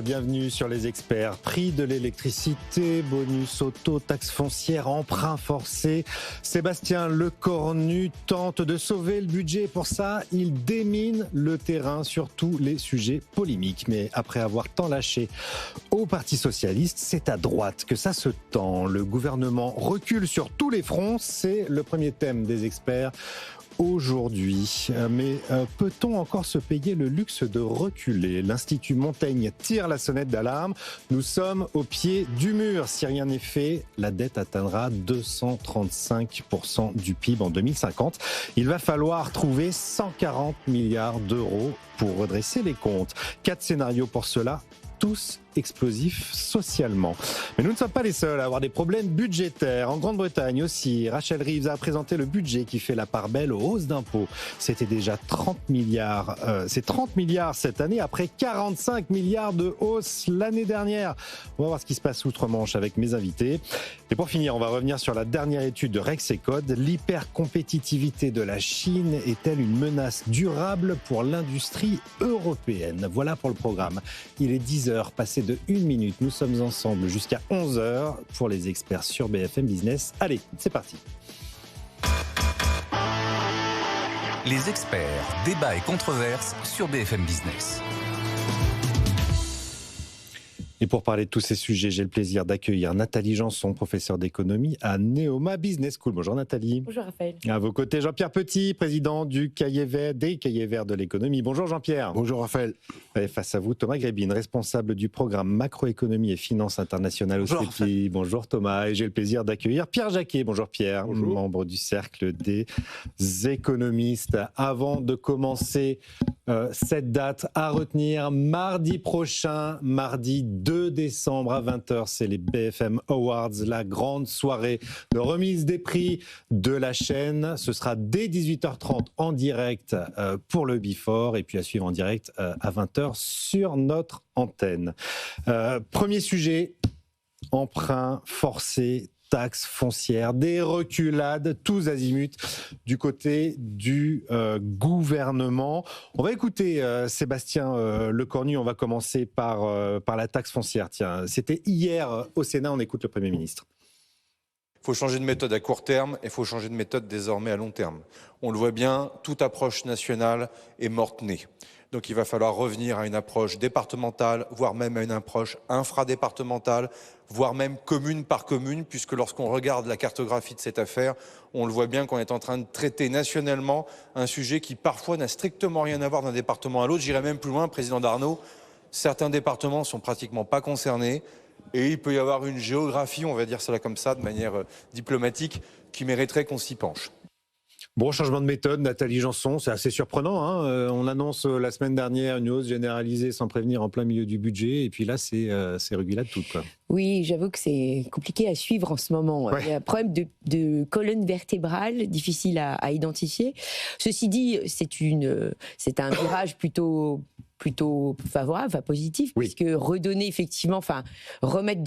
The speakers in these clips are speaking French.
bienvenue sur Les Experts. Prix de l'électricité, bonus auto, taxe foncière, emprunt forcé. Sébastien Lecornu tente de sauver le budget. Pour ça, il démine le terrain sur tous les sujets polémiques. Mais après avoir tant lâché au Parti socialiste, c'est à droite que ça se tend. Le gouvernement recule sur tous les fronts. C'est le premier thème des Experts aujourd'hui. Mais peut-on encore se payer le luxe de reculer ? L'Institut Montaigne tire la sonnette d'alarme. Nous sommes au pied du mur. Si rien n'est fait, la dette atteindra 235% du PIB en 2050. Il va falloir trouver 140 milliards d'euros pour redresser les comptes. 4 scénarios pour cela, tous explosifs socialement. Mais nous ne sommes pas les seuls à avoir des problèmes budgétaires. En Grande-Bretagne aussi, Rachel Reeves a présenté le budget qui fait la part belle aux hausses d'impôts. C'était déjà 30 milliards. C'est 30 milliards cette année après 45 milliards de hausse l'année dernière. On va voir ce qui se passe outre-Manche avec mes invités. Et pour finir, on va revenir sur la dernière étude de Rexecode. L'hypercompétitivité de la Chine est-elle une menace durable pour l'industrie européenne ? Voilà pour le programme. Il est 10h, passé de 1 minute. Nous sommes ensemble jusqu'à 11h pour Les Experts sur BFM Business. Allez, c'est parti. Les Experts, débats et controverses sur BFM Business. Et pour parler de tous ces sujets, j'ai le plaisir d'accueillir Nathalie Janson, professeure d'économie à Neoma Business School. Bonjour Nathalie. Bonjour Raphaël. À vos côtés, Jean-Pierre Petit, président du Cahier Vert, des Cahiers Verts de l'économie. Bonjour Jean-Pierre. Bonjour Raphaël. Et face à vous, Thomas Grébine, responsable du programme macroéconomie et finances internationales au CEPI. Bonjour Thomas. Et j'ai le plaisir d'accueillir Pierre Jacquet. Bonjour Pierre, bonjour. Membre du Cercle des économistes. Avant de commencer cette date à retenir, mardi prochain, mardi 2 décembre à 20h, c'est les BFM Awards, la grande soirée de remise des prix de la chaîne. Ce sera dès 18h30 en direct pour le Before et puis à suivre en direct à 20h sur notre antenne. Premier sujet, emprunt forcé, taxes foncières, des reculades, tous azimuts du côté du gouvernement. On va écouter Sébastien Lecornu. On va commencer par la taxe foncière. Tiens, c'était hier au Sénat. On écoute le Premier ministre. Il faut changer de méthode à court terme et il faut changer de méthode désormais à long terme. On le voit bien, toute approche nationale est morte-née. Donc il va falloir revenir à une approche départementale, voire même à une approche infradépartementale, voire même commune par commune, puisque lorsqu'on regarde la cartographie de cette affaire, on le voit bien qu'on est en train de traiter nationalement un sujet qui parfois n'a strictement rien à voir d'un département à l'autre. J'irai même plus loin, Président Darnaud, certains départements sont pratiquement pas concernés et il peut y avoir une géographie, on va dire cela comme ça, de manière diplomatique, qui mériterait qu'on s'y penche. Bon, changement de méthode, Nathalie Janson, c'est assez surprenant. On annonce la semaine dernière une hausse généralisée sans prévenir en plein milieu du budget, et puis là, c'est régulade tout, quoi. Oui, j'avoue que c'est compliqué à suivre en ce moment. Ouais. Il y a un problème de colonne vertébrale difficile à identifier. Ceci dit, c'est un virage plutôt favorable, positif, oui. Puisque redonner effectivement, remettre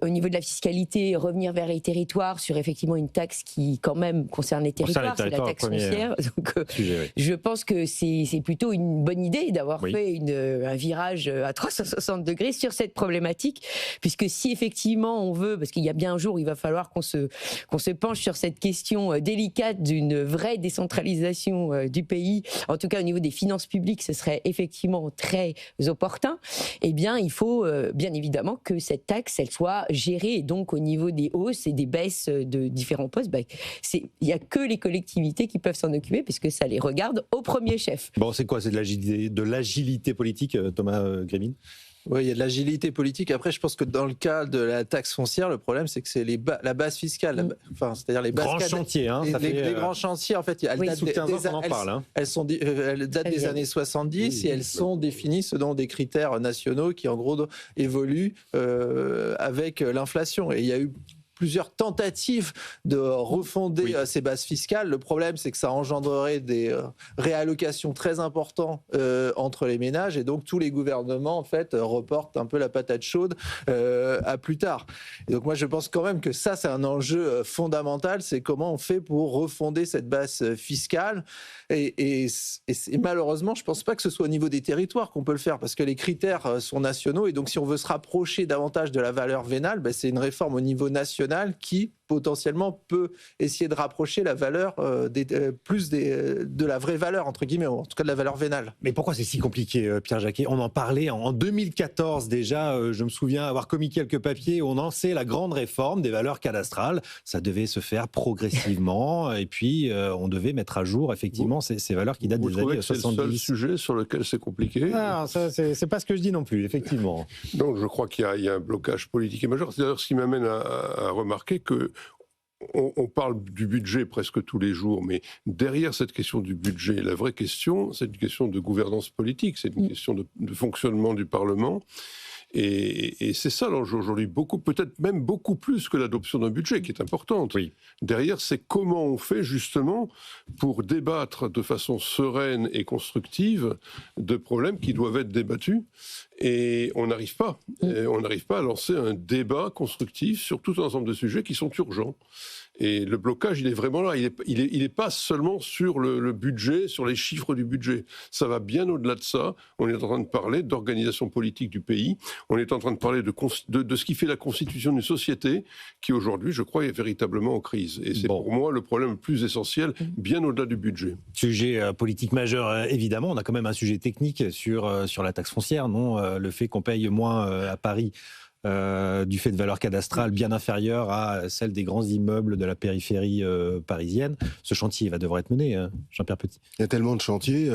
au niveau de la fiscalité, revenir vers les territoires sur effectivement une taxe qui quand même concerne les territoires, c'est la taxe foncière. Donc, sujet, oui. Je pense que c'est plutôt une bonne idée d'avoir fait un virage à 360 degrés sur cette problématique, puisque si effectivement on veut, parce qu'il y a bien un jour où il va falloir qu'on se penche sur cette question délicate d'une vraie décentralisation du pays, en tout cas au niveau des finances publiques, ce serait effectivement très opportun, eh bien, il faut bien évidemment que cette taxe, elle soit gérée, et donc au niveau des hausses et des baisses de différents postes, il n'y a que les collectivités qui peuvent s'en occuper, puisque ça les regarde au premier chef. Bon, c'est quoi ? C'est de l'agilité politique, Thomas Grébine ? Oui, il y a de l'agilité politique. Après, je pense que dans le cas de la taxe foncière, le problème, c'est que c'est la base fiscale. C'est-à-dire les bases... Grands chantiers, les grands chantiers, en fait, elles datent des années 70 et elles sont définies selon des critères nationaux qui, en gros, évoluent avec l'inflation. Et il y a eu plusieurs tentatives de refonder ces bases fiscales. Le problème, c'est que ça engendrerait des réallocations très importantes entre les ménages, et donc tous les gouvernements en fait reportent un peu la patate chaude à plus tard. Et donc moi je pense quand même que ça c'est un enjeu fondamental, c'est comment on fait pour refonder cette base fiscale, et malheureusement je pense pas que ce soit au niveau des territoires qu'on peut le faire, parce que les critères sont nationaux, et donc si on veut se rapprocher davantage de la valeur vénale, c'est une réforme au niveau national qui potentiellement peut essayer de rapprocher la valeur de la vraie valeur, entre guillemets, en tout cas de la valeur vénale. Mais pourquoi c'est si compliqué, Pierre Jacquet? On en parlait en 2014 déjà, je me souviens avoir commis quelques papiers où on lançait la grande réforme des valeurs cadastrales. Ça devait se faire progressivement et puis on devait mettre à jour effectivement ces valeurs qui datent des années 70. C'est le seul sujet sur lequel c'est compliqué? Ah, ça, c'est pas ce que je dis non plus, effectivement. Donc je crois qu'il y a un blocage politique et majeur. C'est d'ailleurs ce qui m'amène à remarquer que on parle du budget presque tous les jours, mais derrière cette question du budget, la vraie question, c'est une question de gouvernance politique, c'est une question de fonctionnement du Parlement. Et c'est ça l'enjeu aujourd'hui, peut-être même beaucoup plus que l'adoption d'un budget, qui est importante. Oui. Derrière, c'est comment on fait justement pour débattre de façon sereine et constructive de problèmes qui doivent être débattus. Et on n'arrive pas. On n'arrive pas à lancer un débat constructif sur tout un ensemble de sujets qui sont urgents. Et le blocage, il est vraiment là. Il est pas seulement sur le budget, sur les chiffres du budget. Ça va bien au-delà de ça. On est en train de parler d'organisation politique du pays. On est en train de parler de ce qui fait la constitution d'une société qui, aujourd'hui, je crois, est véritablement en crise. Et c'est pour moi le problème le plus essentiel, bien au-delà du budget. Sujet politique majeur, évidemment. On a quand même un sujet technique sur la taxe foncière, non ? Le fait qu'on paye moins à Paris du fait de valeurs cadastrales bien inférieures à celles des grands immeubles de la périphérie parisienne. Ce chantier devrait être mené, Jean-Pierre Petit. Il y a tellement de chantiers.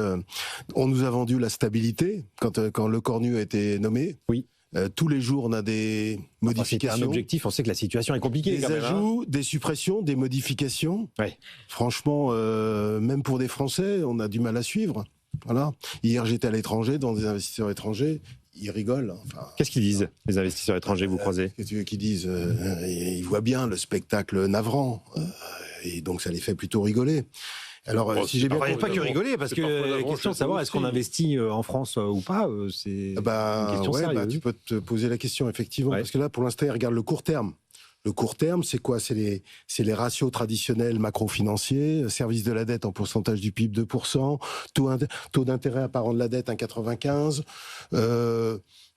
On nous a vendu la stabilité quand Le Cornu a été nommé. Oui. Tous les jours, on a des modifications. C'est un objectif, on sait que la situation est compliquée. Des ajouts, des suppressions, des modifications. Ouais. Franchement, même pour des Français, on a du mal à suivre. Voilà. Hier, j'étais à l'étranger, dans des investisseurs étrangers. Ils rigolent. Enfin, qu'est-ce qu'ils disent, les investisseurs étrangers, vous croisez? Qu'est-ce que tu veux qu'ils disent? Ils voient bien le spectacle navrant. Et donc, ça les fait plutôt rigoler. Alors, si j'ai bien compris, pas que rigoler, parce que la question de savoir est-ce qu'on investit en France ou pas, c'est une question sérieuse. Tu peux te poser la question, effectivement. Parce que là, pour l'instant, ils regardent le court terme. Le court terme, c'est quoi? C'est les ratios traditionnels macro-financiers, service de la dette en pourcentage du PIB 2%, taux d'intérêt apparent de la dette 1,95%,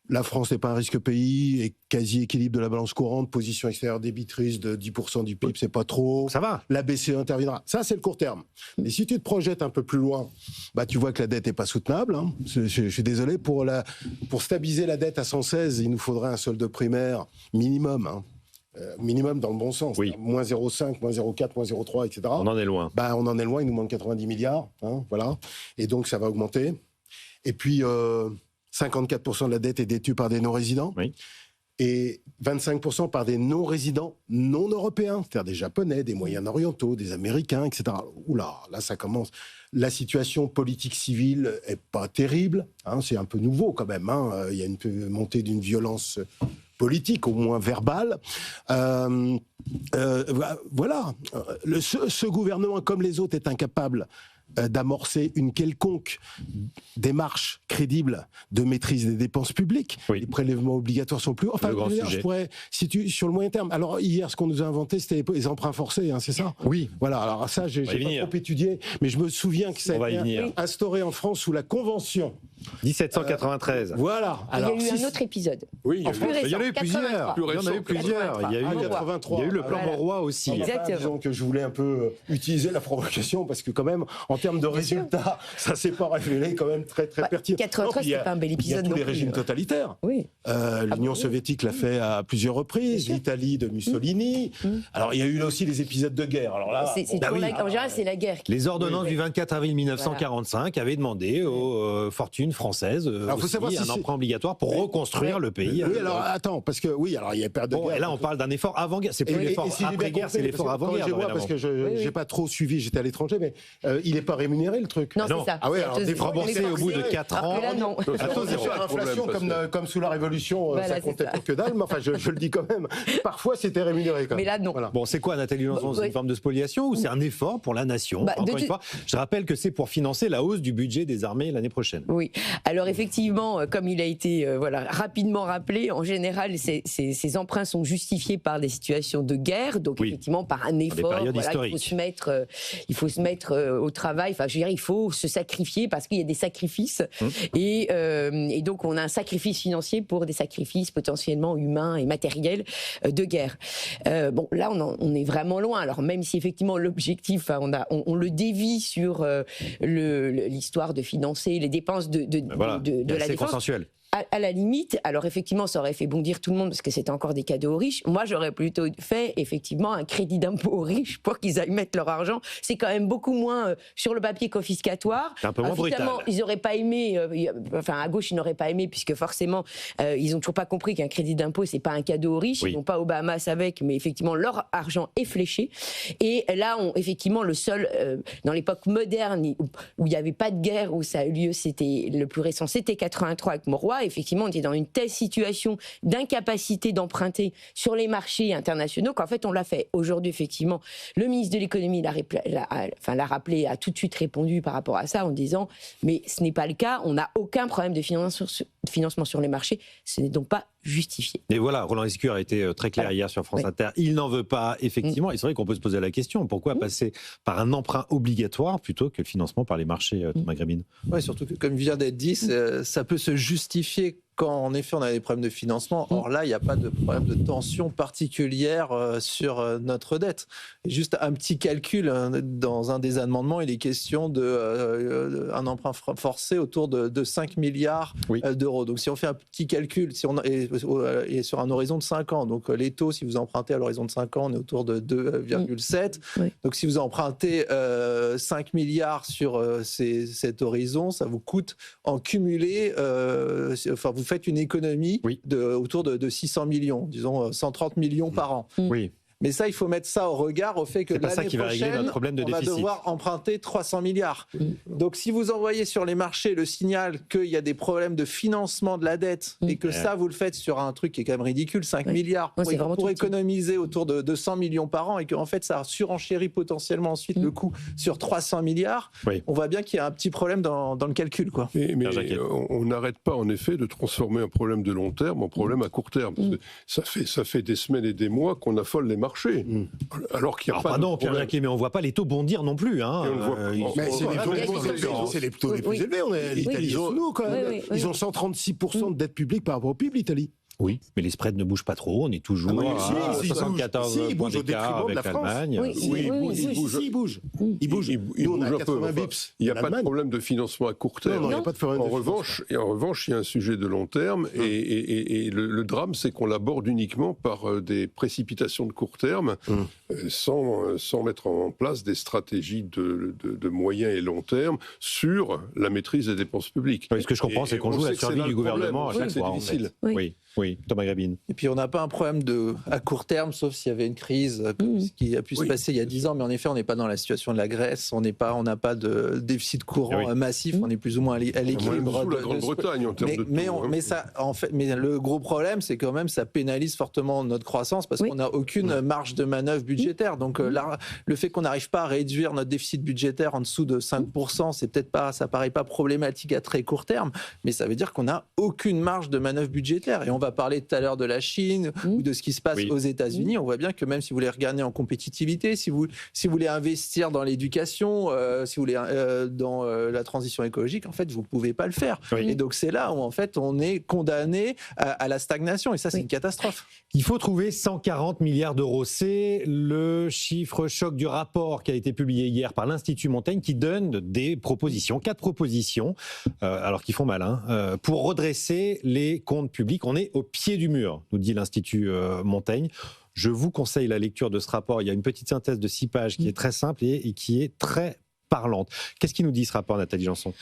la France n'est pas un risque pays et quasi équilibre de la balance courante, position extérieure débitrice de 10% du PIB, c'est pas trop. Ça va. La BCE interviendra. Ça, c'est le court terme. Mais si tu te projettes un peu plus loin, tu vois que la dette n'est pas soutenable. Hein. Je suis désolé, pour stabiliser la dette à 116, il nous faudrait un solde primaire minimum. Hein. Minimum dans le bon sens, oui. Moins 0,5, moins 0,4, moins 0,3, etc. On en est loin. On en est loin, il nous manque 90 milliards, hein, voilà. Et donc ça va augmenter. Et puis 54% de la dette est détenue par des non-résidents, oui. Et 25% par des non-résidents non européens, c'est-à-dire des Japonais, des Moyen-Orientaux, des Américains, etc. Oula, là ça commence. La situation politique civile est pas terrible, hein, c'est un peu nouveau quand même. Hein. Il y a une montée d'une violence politique, au moins verbale. Voilà. Ce gouvernement, comme les autres, est incapable d'amorcer une quelconque démarche crédible de maîtrise des dépenses publiques. Oui. Les prélèvements obligatoires sont plus... Enfin, je pourrais situer sur le moyen terme. Alors, hier, ce qu'on nous a inventé, c'était les emprunts forcés, hein, c'est ça? Oui. Voilà, alors ça, j'ai pas trop étudié, mais je me souviens que ça a été instauré en France sous la Convention. 1793. Voilà. Alors, il y a eu un autre épisode. Oui, il y en a eu plusieurs. Il y en a eu plusieurs. Il y a eu 83. Il y a eu le plan Monroy aussi. Exactement. Disons que je voulais un peu utiliser la provocation parce que quand même, en termes de résultats, ça s'est pas révélé quand même très pertinent. 93, c'est pas un bel épisode. Il y a tous les régimes totalitaires. Oui. L'Union soviétique l'a fait à plusieurs reprises. L'Italie de Mussolini. Alors il y a eu aussi les épisodes de guerre. Alors là, en général, c'est la guerre. Les ordonnances du 24 avril 1945 avaient demandé aux fortunes française, Alors, faut savoir un emprunt obligatoire pour reconstruire le pays. Oui, alors attends, parce que il y a une période de guerre. Et là, on parle d'un effort avant-guerre. C'est plus l'effort après-guerre, c'est l'effort avant-guerre. Parce que je n'ai pas trop suivi, j'étais à l'étranger, mais il n'est pas rémunéré le truc. Non, c'est ça. Ah oui, alors remboursé au bout de 4 ans. Là, non. L'inflation, comme sous la Révolution, ça comptait que dalle, mais enfin, je le dis quand même. Parfois, c'était rémunéré quand même. Mais là, non. Voilà. Bon, c'est quoi, Nathalie Lançon? C'est une forme de spoliation ou c'est un effort pour la nation? Encore une fois, je rappelle que c'est pour financer la hausse du budget des armées l'année prochaine. Oui. Alors effectivement, comme il a été rapidement rappelé, en général, ces emprunts sont justifiés par des situations de guerre, donc effectivement par un effort. Il faut se mettre au travail. Enfin, je veux dire, il faut se sacrifier parce qu'il y a des sacrifices. Et donc, on a un sacrifice financier pour des sacrifices potentiellement humains et matériels de guerre. Bon, là, on est vraiment loin. Alors, même si effectivement l'objectif, on le dévie sur l'histoire de financer les dépenses de la défense. Consensuel. À la limite, alors effectivement, ça aurait fait bondir tout le monde parce que c'était encore des cadeaux aux riches. Moi, j'aurais plutôt fait effectivement un crédit d'impôt aux riches pour qu'ils aillent mettre leur argent. C'est quand même beaucoup moins sur le papier confiscatoire. C'est un peu moins brutal. Ils n'auraient pas aimé, à gauche, ils n'auraient pas aimé puisque forcément, ils n'ont toujours pas compris qu'un crédit d'impôt, c'est pas un cadeau aux riches. Ils n'ont pas au Bahamas avec, mais effectivement, leur argent est fléché. Et là, effectivement, le seul, dans l'époque moderne où il n'y avait pas de guerre, où ça a eu lieu, c'était le plus récent, c'était 83 avec Mauroy. Effectivement, on était dans une telle situation d'incapacité d'emprunter sur les marchés internationaux qu'en fait, on l'a fait. Aujourd'hui, effectivement, le ministre de l'économie l'a rappelé, a tout de suite répondu par rapport à ça en disant « mais ce n'est pas le cas, on n'a aucun problème de financement sur les marchés, ce n'est donc pas justifié. » Et voilà, Roland Lescure a été très clair hier sur France Inter. Il n'en veut pas, effectivement. Et c'est vrai qu'on peut se poser la question, pourquoi passer par un emprunt obligatoire plutôt que le financement par les marchés, Thomas Grébine? Oui, surtout que, comme vient d'être dit, ça peut se justifier quand, en effet, on a des problèmes de financement. Or là, il n'y a pas de problème de tension particulière sur notre dette. Et juste un petit calcul, dans un des amendements, il est question d'un emprunt forcé autour de 5 milliards d'euros. Donc si on fait un petit calcul, et sur un horizon de 5 ans, donc les taux, si vous empruntez à l'horizon de 5 ans, on est autour de 2,7. Donc si vous empruntez 5 milliards sur cet horizon, ça vous coûte en cumulé, vous faites une économie autour de 600 millions, disons 130 millions par an. Oui. Mais ça, il faut mettre ça au regard au fait que l'année prochaine, on va devoir emprunter 300 milliards. Donc si vous envoyez sur les marchés le signal qu'il y a des problèmes de financement de la dette et que ça, vous le faites sur un truc qui est quand même ridicule, 5 milliards pour économiser autour de 200 millions par an et qu'en fait, ça surenchérit potentiellement ensuite le coût sur 300 milliards, on voit bien qu'il y a un petit problème dans le calcul. Mais on n'arrête pas en effet de transformer un problème de long terme en problème à court terme. Parce que ça fait des semaines et des mois qu'on affole les marchés. Alors qu'il n'y a pas de problème. Mais on ne voit pas les taux bondir non plus. C'est les taux les plus élevés. L'Italie est sous nous quand même. Ils ont 136% de dette publique par rapport au PIB, l'Italie. Oui, mais les spreads ne bougent pas trop. On est toujours à 74 points d'écart avec l'Allemagne. Ils bougent. Ils bougent un peu. Il n'y a pas de problème de financement à court terme. En revanche, il y a un sujet de long terme. Et le drame, c'est qu'on l'aborde uniquement par des précipitations de court terme, sans mettre en place des stratégies de moyen et long terme sur la maîtrise des dépenses publiques. Ce que je comprends, c'est qu'on joue la survie du gouvernement à chaque fois. C'est difficile. Oui, Thomas Grébine. Et puis on n'a pas un problème à court terme, sauf s'il y avait une crise ce qui a pu se passer il y a 10 ans. Mais en effet, on n'est pas dans la situation de la Grèce, on n'a pas de déficit courant massif, on est plus ou moins à l'équilibre. La Grande-Bretagne en termes de taux. Mais le gros problème, c'est quand même ça pénalise fortement notre croissance parce qu'on n'a aucune marge de manœuvre budgétaire. Donc là, le fait qu'on n'arrive pas à réduire notre déficit budgétaire en dessous de 5%, ça paraît pas problématique à très court terme, mais ça veut dire qu'on n'a aucune marge de manœuvre budgétaire. Et on va parler tout à l'heure de la Chine ou de ce qui se passe aux États-Unis. On voit bien que même si vous voulez regagner en compétitivité, si vous voulez investir dans l'éducation, si vous voulez dans la transition écologique, en fait, vous ne pouvez pas le faire. Et donc, c'est là où, en fait, on est condamné à la stagnation. Et ça, c'est une catastrophe. Il faut trouver 140 milliards d'euros. C'est le chiffre choc du rapport qui a été publié hier par l'Institut Montaigne qui donne des propositions, 4 propositions, alors qui font mal, pour redresser les comptes publics. On est au pied du mur, nous dit l'Institut Montaigne. Je vous conseille la lecture de ce rapport. Il y a une petite synthèse de 6 pages qui est très simple et qui est très parlante. Qu'est-ce qu'il nous dit ce rapport, Nathalie Janson ?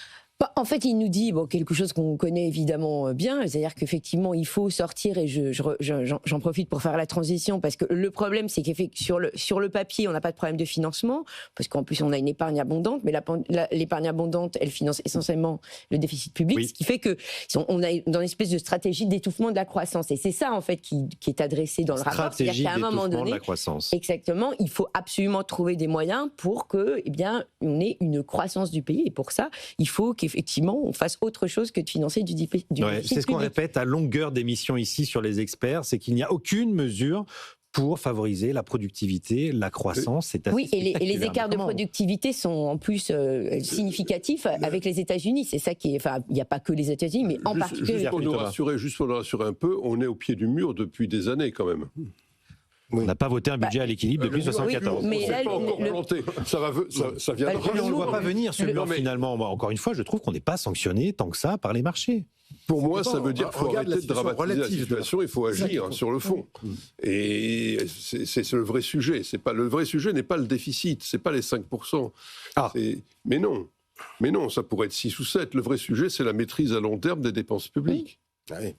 En fait, il nous dit quelque chose qu'on connaît évidemment bien, c'est-à-dire qu'effectivement, il faut sortir, et j'en profite pour faire la transition, parce que le problème, c'est qu'effectivement, sur le papier, on n'a pas de problème de financement, parce qu'en plus, on a une épargne abondante, mais l'épargne abondante, elle finance essentiellement le déficit public, ce qui fait qu'on est dans une espèce de stratégie d'étouffement de la croissance. Et c'est ça, en fait, qui est adressé dans le rapport. Stratégie qu'à un moment donné, de la croissance. Exactement, il faut absolument trouver des moyens pour que, on ait une croissance du pays. Et pour ça, il faut qu'effectivement, on fasse autre chose que de financer du déficit public. C'est ce qu'on répète à longueur d'émissions ici sur les experts, c'est qu'il n'y a aucune mesure pour favoriser la productivité, la croissance. C'est assez et les écarts de productivité sont en plus significatifs avec les États-Unis. C'est ça qui est. Enfin, il n'y a pas que les États-Unis, mais en particulier. Juste pour nous rassurer un peu, on est au pied du mur depuis des années quand même. On n'a pas voté un budget à l'équilibre depuis 1974. Mais là, pas encore planté. Ça viendra. On ne le voit pas venir, ce mur, finalement. Encore une fois, je trouve qu'on n'est pas sanctionné tant que ça par les marchés. Pour moi, ça veut dire qu'il faut arrêter de dramatiser la situation, il faut agir sur le fond. Et c'est le vrai sujet. Le vrai sujet n'est pas le déficit, c'est pas les 5%. Mais non, ça pourrait être 6 ou 7. Le vrai sujet, c'est la maîtrise à long terme des dépenses publiques.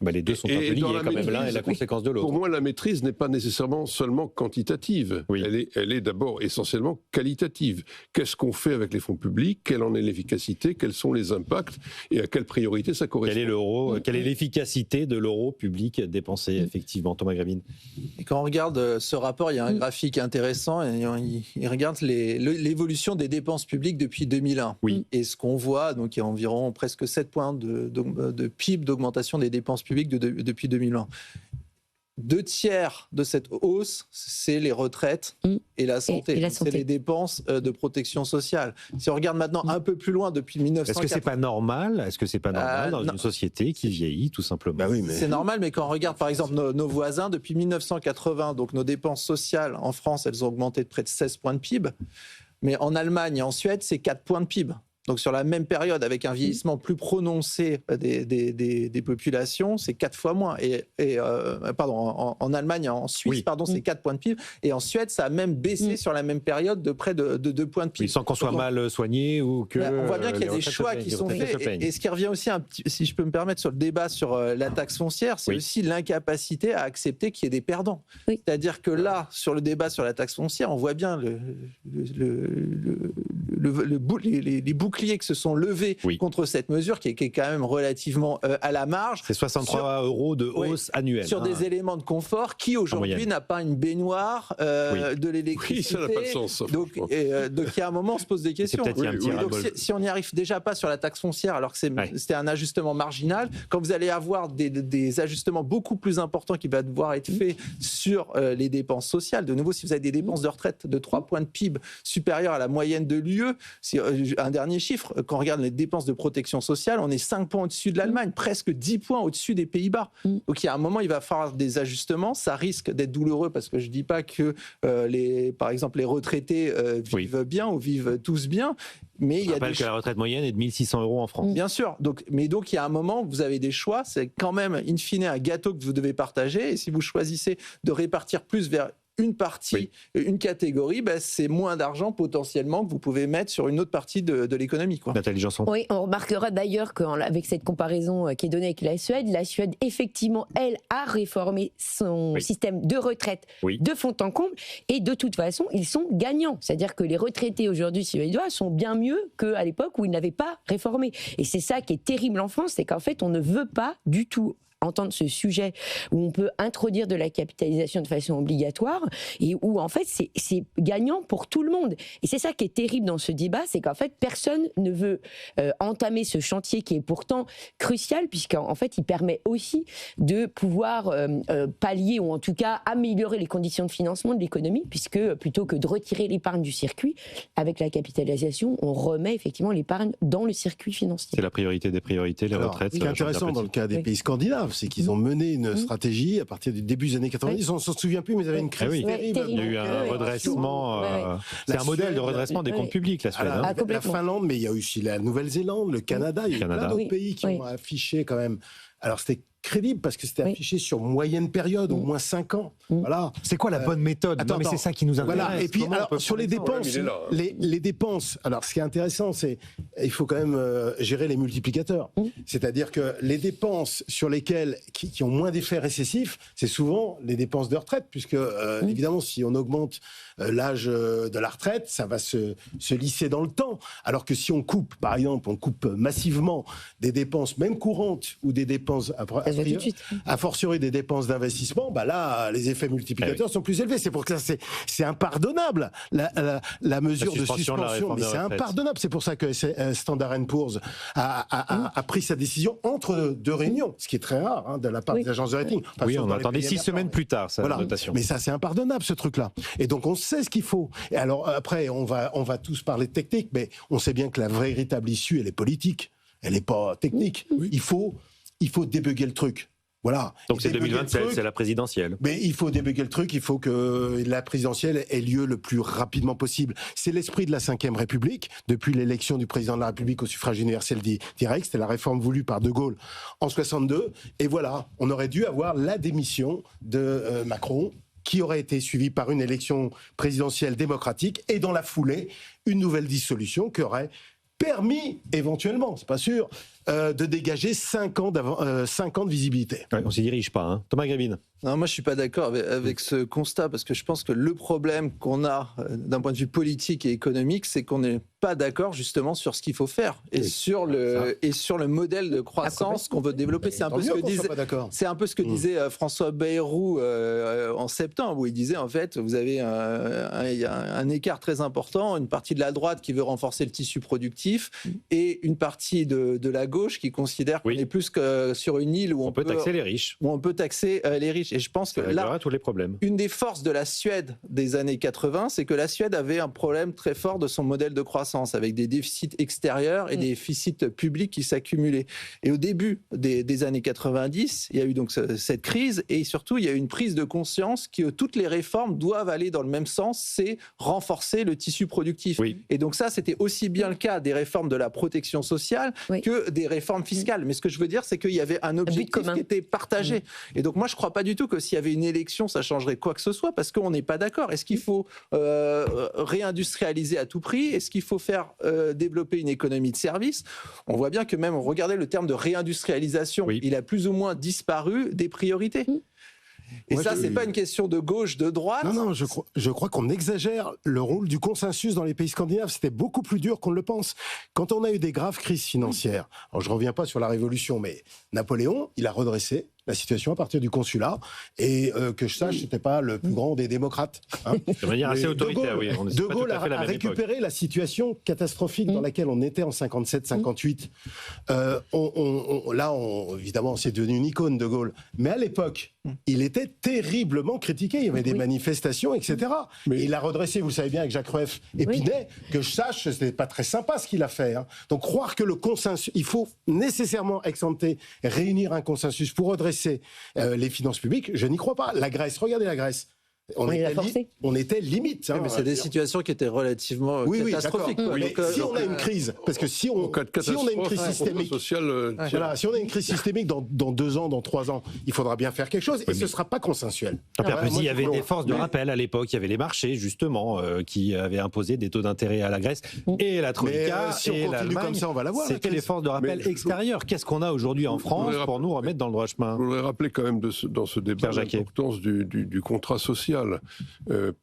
Les deux sont un peu liés quand même, l'un est la conséquence de l'autre. Pour moi, la maîtrise n'est pas nécessairement seulement quantitative. Elle est d'abord essentiellement qualitative. Qu'est-ce qu'on fait avec les fonds publics? Quelle en est l'efficacité? Quels sont les impacts? Et à quelle priorité ça correspond? Quelle est l'efficacité de l'euro public dépensé, effectivement? Thomas Gravin. Et quand on regarde ce rapport, il y a un graphique intéressant. Et il regarde l'évolution des dépenses publiques depuis 2001. Et ce qu'on voit, donc il y a environ presque 7 points de PIB d'augmentation des dépenses publiques depuis 2001. 2/3 de cette hausse, c'est les retraites et la santé. C'est les dépenses de protection sociale. Si on regarde maintenant un peu plus loin, depuis 1980... Est-ce que c'est pas normal dans une société qui vieillit, tout simplement? C'est normal, mais quand on regarde par exemple nos voisins, depuis 1980, donc nos dépenses sociales en France, elles ont augmenté de près de 16 points de PIB. Mais en Allemagne et en Suède, c'est 4 points de PIB. Donc sur la même période, avec un vieillissement plus prononcé des populations, c'est 4 fois moins. En Allemagne et en Suisse, c'est 4 points de PIB. Et en Suède, ça a même baissé sur la même période de près de 2 points de PIB. Sans qu'on soit mal soigné ou que... On voit bien qu'il y a des choix qui sont faits. Et ce qui revient aussi, si je peux me permettre, sur le débat sur la taxe foncière, c'est aussi l'incapacité à accepter qu'il y ait des perdants. C'est-à-dire que là, sur le débat sur la taxe foncière, on voit bien les boucliers qui se sont levés contre cette mesure qui est quand même relativement à la marge. C'est 63 € de hausse annuelle. Sur des éléments de confort qui aujourd'hui n'a pas une baignoire de l'électricité. Ça n'a pas de sens. Donc il y a un moment on se pose des questions. Donc si on n'y arrive déjà pas sur la taxe foncière alors que c'était un ajustement marginal, quand vous allez avoir des ajustements beaucoup plus importants qui vont devoir être faits sur les dépenses sociales, de nouveau si vous avez des dépenses de retraite de 3 points de PIB supérieures à la moyenne de l'UE, c'est un dernier chiffre, quand on regarde les dépenses de protection sociale, on est 5 points au-dessus de l'Allemagne, presque 10 points au-dessus des Pays-Bas. Donc il y a un moment, il va falloir des ajustements. Ça risque d'être douloureux parce que je ne dis pas que, par exemple, les retraités vivent bien ou vivent tous bien. Mais je rappelle que la retraite moyenne est de 1 600 € en France. Bien sûr. Donc il y a un moment où vous avez des choix. C'est quand même, in fine, un gâteau que vous devez partager. Et si vous choisissez de répartir plus vers une partie, une catégorie, c'est moins d'argent potentiellement que vous pouvez mettre sur une autre partie de l'économie. Nathalie Janson. Oui, on remarquera d'ailleurs qu'avec cette comparaison qui est donnée avec la Suède, effectivement, elle a réformé son système de retraite de fond en comble, et de toute façon, ils sont gagnants. C'est-à-dire que les retraités aujourd'hui suédois sont bien mieux qu'à l'époque où ils n'avaient pas réformé. Et c'est ça qui est terrible en France, c'est qu'en fait, on ne veut pas du tout entendre ce sujet où on peut introduire de la capitalisation de façon obligatoire et où en fait c'est gagnant pour tout le monde. Et c'est ça qui est terrible dans ce débat, c'est qu'en fait personne ne veut entamer ce chantier qui est pourtant crucial, puisqu'en fait il permet aussi de pouvoir pallier ou en tout cas améliorer les conditions de financement de l'économie, puisque plutôt que de retirer l'épargne du circuit, avec la capitalisation on remet effectivement l'épargne dans le circuit financier. C'est la priorité des priorités, les retraites. Ce qui est intéressant dans le cas des pays scandinaves, c'est qu'ils ont mené une stratégie à partir du début des années 90. On ne s'en souvient plus, mais ils avaient une crise terrible. Il y a eu un redressement. C'est un modèle de redressement des comptes publics, la Suède. La Finlande, mais il y a eu aussi la Nouvelle-Zélande, le Canada. Il y a eu plein d'autres pays qui ont affiché quand même. Alors c'était crédible parce que c'était affiché sur moyenne période, au moins 5 ans. Voilà. C'est quoi la bonne méthode? Non, mais c'est ça qui nous intéresse. Voilà. Et puis, alors, sur les dépenses, les dépenses. Alors, ce qui est intéressant, c'est il faut quand même gérer les multiplicateurs. C'est-à-dire que les dépenses sur lesquelles qui ont moins d'effets récessifs, c'est souvent les dépenses de retraite, puisque évidemment, si on augmente l'âge de la retraite, ça va se lisser dans le temps. Alors que si on coupe, par exemple, on coupe massivement des dépenses, même courantes, ou des dépenses a fortiori des dépenses d'investissement, bah là, les effets multiplicateurs sont plus élevés. C'est pour ça que c'est impardonnable, la mesure de suspension. Mais c'est impardonnable. C'est pour ça que Standard & Poor's a pris sa décision entre 2 réunions, ce qui est très rare de la part des agences de rating. Enfin, on attendait 6 semaines plus tard, sa notation. Mais ça, c'est impardonnable, ce truc-là. Et donc, on sait ce qu'il faut. Et alors, après, on va tous parler de technique, mais on sait bien que la véritable issue, elle est politique. Elle n'est pas technique. Il faut débugger le truc. Voilà. Donc c'est 2027, c'est la présidentielle. Mais il faut débugger le truc, il faut que la présidentielle ait lieu le plus rapidement possible. C'est l'esprit de la Ve République, depuis l'élection du président de la République au suffrage universel direct. C'était la réforme voulue par De Gaulle en 62. Et voilà, on aurait dû avoir la démission de Macron, qui aurait été suivie par une élection présidentielle démocratique, et dans la foulée, une nouvelle dissolution qui aurait permis, éventuellement, c'est pas sûr, de dégager 5 ans de visibilité. Ouais, on s'y dirige pas, hein. Thomas Grévin. Non, moi je suis pas d'accord avec ce constat, parce que je pense que le problème qu'on a d'un point de vue politique et économique, c'est qu'on n'est pas d'accord justement sur ce qu'il faut faire et sur le modèle de croissance qu'on veut développer. C'est un peu ce que disait François Bayrou en septembre, où il disait en fait vous avez un écart très important, une partie de la droite qui veut renforcer le tissu productif et une partie de la gauche qui considère qu'on est plus que sur une île où on peut taxer les riches. Où on peut taxer les riches. Et je pense que là, tous les problèmes. Une des forces de la Suède des années 80, c'est que la Suède avait un problème très fort de son modèle de croissance, avec des déficits extérieurs et des déficits publics qui s'accumulaient. Et au début des années 90, il y a eu donc cette crise, et surtout, il y a eu une prise de conscience que toutes les réformes doivent aller dans le même sens, c'est renforcer le tissu productif. Et donc ça, c'était aussi bien le cas des réformes de la protection sociale que des réformes fiscales. Mais ce que je veux dire, c'est qu'il y avait un objectif qui était partagé. Et donc moi, je ne crois pas du tout que s'il y avait une élection, ça changerait quoi que ce soit, parce qu'on n'est pas d'accord. Est-ce qu'il faut réindustrialiser à tout prix? Est-ce qu'il faut faire développer une économie de services? On voit bien que même, regardez le terme de réindustrialisation, il a plus ou moins disparu des priorités. Et moi, c'est pas une question de gauche, de droite. Non, je crois qu'on exagère le rôle du consensus dans les pays scandinaves. C'était beaucoup plus dur qu'on ne le pense. Quand on a eu des graves crises financières, alors je reviens pas sur la Révolution, mais Napoléon, il a redressé la situation à partir du consulat, et que je sache, c'était pas le plus grand des démocrates. Hein. De manière assez autoritaire, De Gaulle a récupéré la situation catastrophique dans laquelle on était en 57-58. Évidemment, c'est devenu une icône, De Gaulle. Mais à l'époque, il était terriblement critiqué. Il y avait des manifestations, etc. Mais il a redressé, vous savez bien, avec Jacques Rueff et Pinet, que je sache, c'était pas très sympa ce qu'il a fait. Hein. Donc croire que le consensus, il faut nécessairement ex ante réunir un consensus pour redresser les finances publiques, je n'y crois pas. La Grèce, regardez la Grèce. On était limite. Hein, mais c'est des situations qui étaient relativement catastrophiques. Si on a une crise, parce que si on a une crise systémique, si on a une crise systémique dans 2 ans, dans 3 ans, il faudra bien faire quelque chose, et ce ne sera pas consensuel. Il y avait des forces de rappel à l'époque, il y avait les marchés justement qui avaient imposé des taux d'intérêt à la Grèce et la Troïka et l'Allemagne. C'était les forces de rappel extérieures. Qu'est-ce qu'on a aujourd'hui en France pour nous remettre dans le droit chemin? Je voudrais rappeler quand même dans ce débat l'importance du contrat social.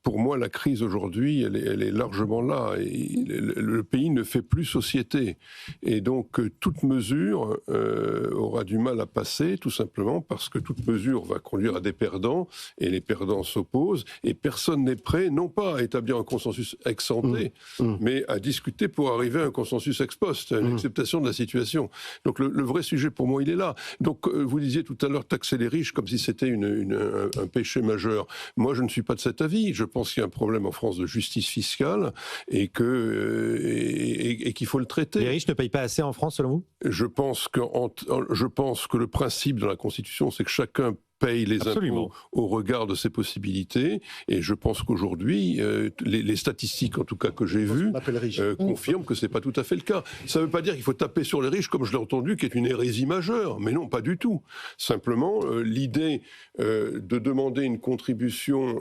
Pour moi, la crise aujourd'hui, elle est largement là. Et le pays ne fait plus société. Et donc, toute mesure aura du mal à passer, tout simplement parce que toute mesure va conduire à des perdants, et les perdants s'opposent, et personne n'est prêt, non pas à établir un consensus ex ante, mais à discuter pour arriver à un consensus ex post, à une acceptation de la situation. Donc, le vrai sujet, pour moi, il est là. Donc, vous disiez tout à l'heure, taxer les riches comme si c'était un péché majeur. Moi, je ne suis pas de cet avis. Je pense qu'il y a un problème en France de justice fiscale et qu'il faut le traiter. Les riches ne payent pas assez en France, selon vous ? Je pense que le principe de la Constitution, c'est que chacun paye les impôts au regard de ses possibilités. Et je pense qu'aujourd'hui, les statistiques, en tout cas que j'ai vues, confirment que c'est pas tout à fait le cas. Ça ne veut pas dire qu'il faut taper sur les riches, comme je l'ai entendu, qui est une hérésie majeure. Mais non, pas du tout. Simplement, l'idée de demander une contribution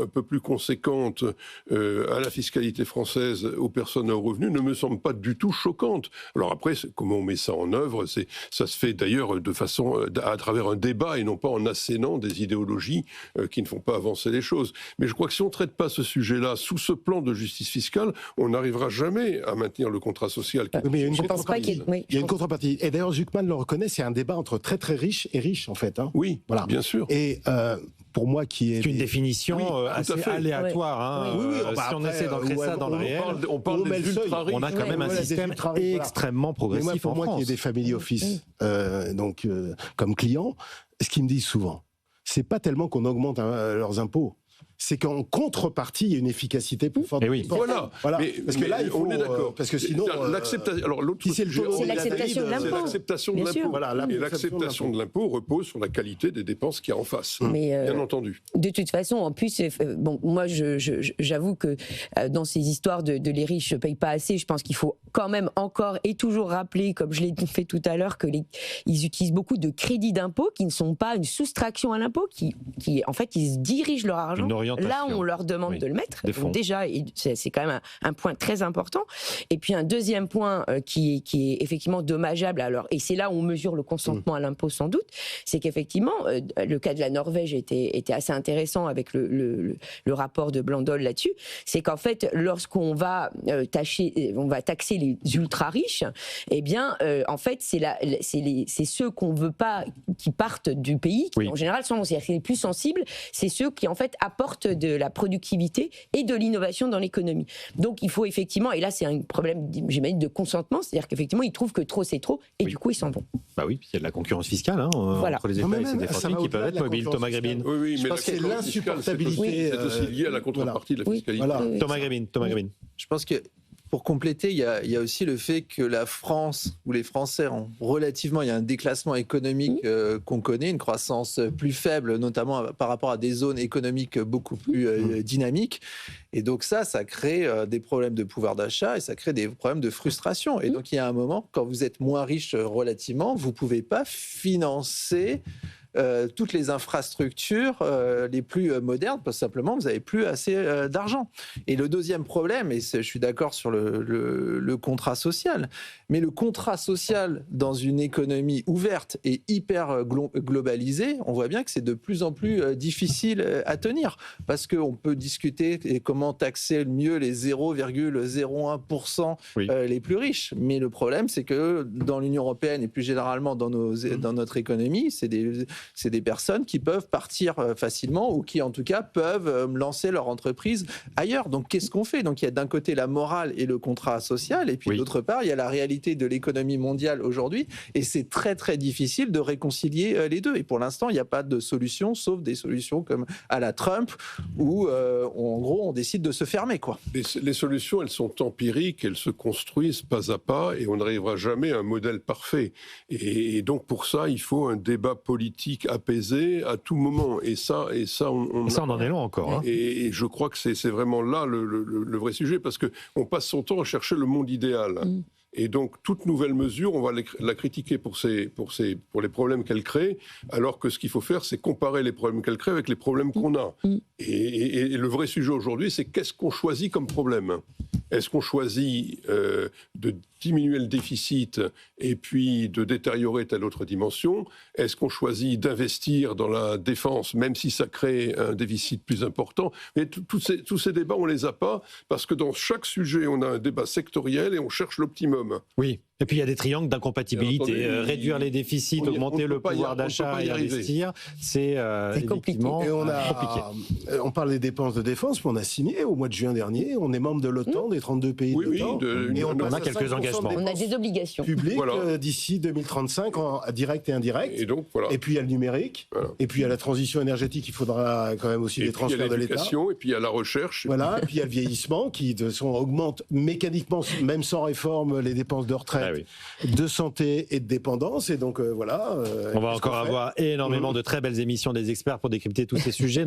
un peu plus conséquente à la fiscalité française aux personnes à haut revenu ne me semble pas du tout choquante. Alors après, comment on met ça en œuvre, ça se fait d'ailleurs de façon à travers un débat et non pas en assénant des idéologies qui ne font pas avancer les choses. Mais je crois que si on ne traite pas ce sujet-là sous ce plan de justice fiscale, on n'arrivera jamais à maintenir le contrat social. Mais il y a une contrepartie. Et d'ailleurs, Zucman le reconnaît, c'est un débat entre très très riches et riches, en fait. Hein. Oui, voilà. Bien sûr. Et pour moi qui est... C'est une définition assez aléatoire. Hein. Si on essaie d'ancrer ça dans le réel, on parle des ultra riches. On a quand même un système extrêmement progressif en France. Pour moi qui ai des family office comme client, ce qu'ils me disent souvent, c'est pas tellement qu'on augmente leurs impôts, c'est qu'en contrepartie, il y a une efficacité plus forte. Et oui. Voilà. Mais, parce que là, on est d'accord. Parce que sinon, l'acceptation. Alors l'autre, c'est l'acceptation de l'impôt. C'est l'acceptation de l'impôt. Voilà, et l'acceptation de l'impôt repose sur la qualité des dépenses qu'il y a en face. Bien entendu. De toute façon, en plus, moi, j'avoue que dans ces histoires de les riches ne payent pas assez, je pense qu'il faut quand même encore et toujours rappeler, comme je l'ai fait tout à l'heure, qu'ils utilisent beaucoup de crédits d'impôt qui ne sont pas une soustraction à l'impôt, qui en fait, ils dirigent leur argent là où on leur demande de le mettre. Donc déjà, c'est quand même un point très important. Et puis un deuxième point qui est effectivement dommageable, alors, et c'est là où on mesure le consentement à l'impôt sans doute, c'est qu'effectivement, le cas de la Norvège était assez intéressant avec le rapport de Blandol là-dessus, c'est qu'en fait, lorsqu'on va taxer les ultra riches, eh bien, en fait, c'est ceux qu'on veut pas qui partent du pays, qui en général sont les plus sensibles, c'est ceux qui en fait apportent de la productivité et de l'innovation dans l'économie. Donc il faut effectivement, et là c'est un problème, j'imagine, de consentement, c'est-à-dire qu'effectivement ils trouvent que trop c'est trop, et du coup ils s'en vont. Bah oui, puis il y a de la concurrence fiscale entre les États et ces dépenses qui peuvent être mobiles. Thomas Grébin. Oui, mais c'est l'insupportabilité. C'est aussi lié à la contrepartie de la fiscalité. Thomas Grébin. Je pense que pour compléter, il y a aussi le fait que la France, ou les Français, il y a un déclassement économique qu'on connaît, une croissance plus faible, notamment par rapport à des zones économiques beaucoup plus dynamiques. Et donc ça crée des problèmes de pouvoir d'achat et ça crée des problèmes de frustration. Et donc il y a un moment, quand vous êtes moins riche relativement, vous ne pouvez pas financer toutes les infrastructures les plus modernes, parce que simplement vous n'avez plus assez d'argent. Et le deuxième problème, et je suis d'accord sur le contrat social, mais le contrat social dans une économie ouverte et hyper globalisée, on voit bien que c'est de plus en plus difficile à tenir, parce qu'on peut discuter comment taxer mieux les 0,01% les plus riches, mais le problème c'est que dans l'Union européenne et plus généralement dans notre économie, c'est des personnes qui peuvent partir facilement ou qui en tout cas peuvent lancer leur entreprise ailleurs. Donc qu'est-ce qu'on fait ? Donc il y a d'un côté la morale et le contrat social, et puis d'autre part il y a la réalité de l'économie mondiale aujourd'hui, et c'est très très difficile de réconcilier les deux. Et pour l'instant il n'y a pas de solution, sauf des solutions comme à la Trump, où en gros on décide de se fermer, quoi. Les solutions, elles sont empiriques, elles se construisent pas à pas, et on n'arrivera jamais à un modèle parfait. Et donc pour ça il faut un débat politique apaisé à tout moment, et ça on en est loin encore, hein. Et je crois que c'est vraiment là le vrai sujet, parce que on passe son temps à chercher le monde idéal. Et donc, toute nouvelle mesure, on va la critiquer pour les problèmes qu'elle crée, alors que ce qu'il faut faire, c'est comparer les problèmes qu'elle crée avec les problèmes qu'on a. Et le vrai sujet aujourd'hui, c'est qu'est-ce qu'on choisit comme problème ? Est-ce qu'on choisit de diminuer le déficit et puis de détériorer telle autre dimension ? Est-ce qu'on choisit d'investir dans la défense, même si ça crée un déficit plus important ? Mais tous ces débats, on ne les a pas, parce que dans chaque sujet, on a un débat sectoriel et on cherche l'optimum. Oui. Et puis il y a des triangles d'incompatibilité. Réduire les déficits, augmenter le pouvoir d'achat et investir, c'est compliqué. On parle des dépenses de défense, mais on a signé au mois de juin dernier, on est membre de l'OTAN, des 32 pays de l'OTAN, et on a quelques engagements. On a des obligations publiques d'ici 2035, direct et indirect. Et puis il y a le numérique, et puis il y a la transition énergétique, il faudra quand même aussi des transferts de l'État. Et puis il y a la recherche. Voilà, et puis il y a le vieillissement qui de toute façon augmente mécaniquement, même sans réforme, les dépenses de retraite. de santé et de dépendance. Et donc voilà. On va encore avoir énormément de très belles émissions des experts pour décrypter tous ces sujets.